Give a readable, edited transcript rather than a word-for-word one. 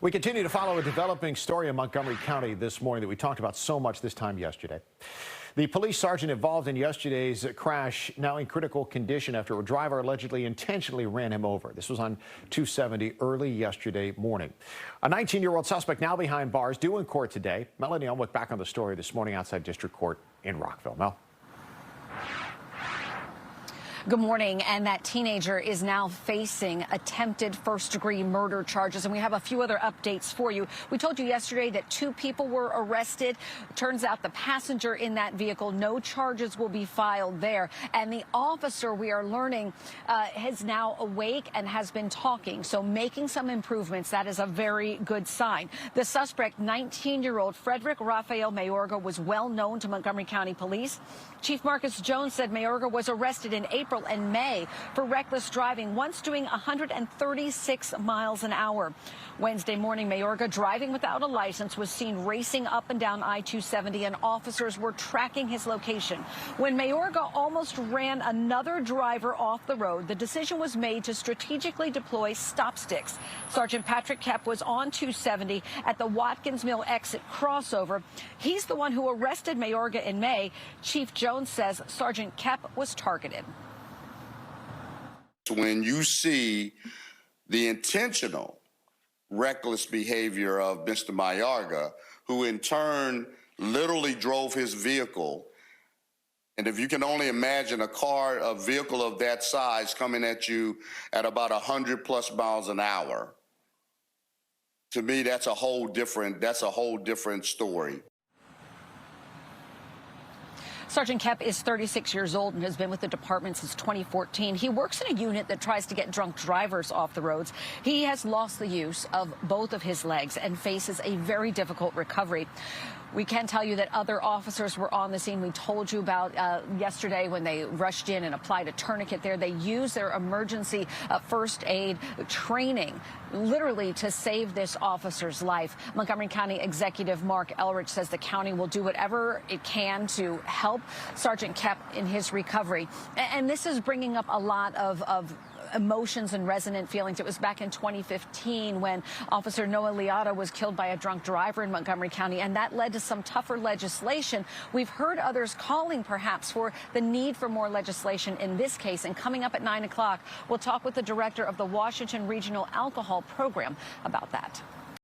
We continue to follow a developing story in Montgomery County this morning that we talked about so much this time yesterday. The police sergeant involved in yesterday's crash now in critical condition after a driver allegedly intentionally ran him over. This was on 270 early yesterday morning. A 19-year-old suspect now behind bars, due in court today. Melanie Elwick back on the story this morning outside District Court in Rockville. Mel. Good morning. And that teenager is now facing attempted first-degree murder charges. And we have a few other updates for you. We told you yesterday that 2 people were arrested. Turns out the passenger in that vehicle, no charges will be filed there. And the officer, we are learning, is now awake and has been talking. So making some improvements. That is a very good sign. The suspect, 19-year-old Frederick Raphael Mayorga, was well known to Montgomery County Police. Chief Marcus Jones said Mayorga was arrested in April and May for reckless driving, once doing 136 miles an hour. Wednesday morning, Mayorga, driving without a license, was seen racing up and down I-270, and officers were tracking his location. When Mayorga almost ran another driver off the road, the decision was made to strategically deploy stop sticks. Sergeant Patrick Koepp was on 270 at the Watkins Mill exit crossover. He's the one who arrested Mayorga in May. Chief Jones says Sergeant Koepp was targeted. When you see the intentional reckless behavior of Mr. Mayorga, who in turn literally drove his vehicle, and if you can only imagine a vehicle of that size coming at you at about 100+ miles an hour, to me that's a whole different story. Sergeant Koepp is 36 years old and has been with the department since 2014. He works in a unit that tries to get drunk drivers off the roads. He has lost the use of both of his legs and faces a very difficult recovery. We can tell you that other officers were on the scene. We told you about yesterday when they rushed in and applied a tourniquet there. They used their emergency first aid training literally to save this officer's life. Montgomery County Executive Mark Elrich says the county will do whatever it can to help Sergeant Koepp in his recovery. And this is bringing up a lot of emotions and resonant feelings. It was back in 2015 when Officer Noah Liata was killed by a drunk driver in Montgomery County, and that led to some tougher legislation. We've heard others calling perhaps for the need for more legislation in this case. And coming up at 9 o'clock, we'll talk with the director of the Washington Regional Alcohol Program about that.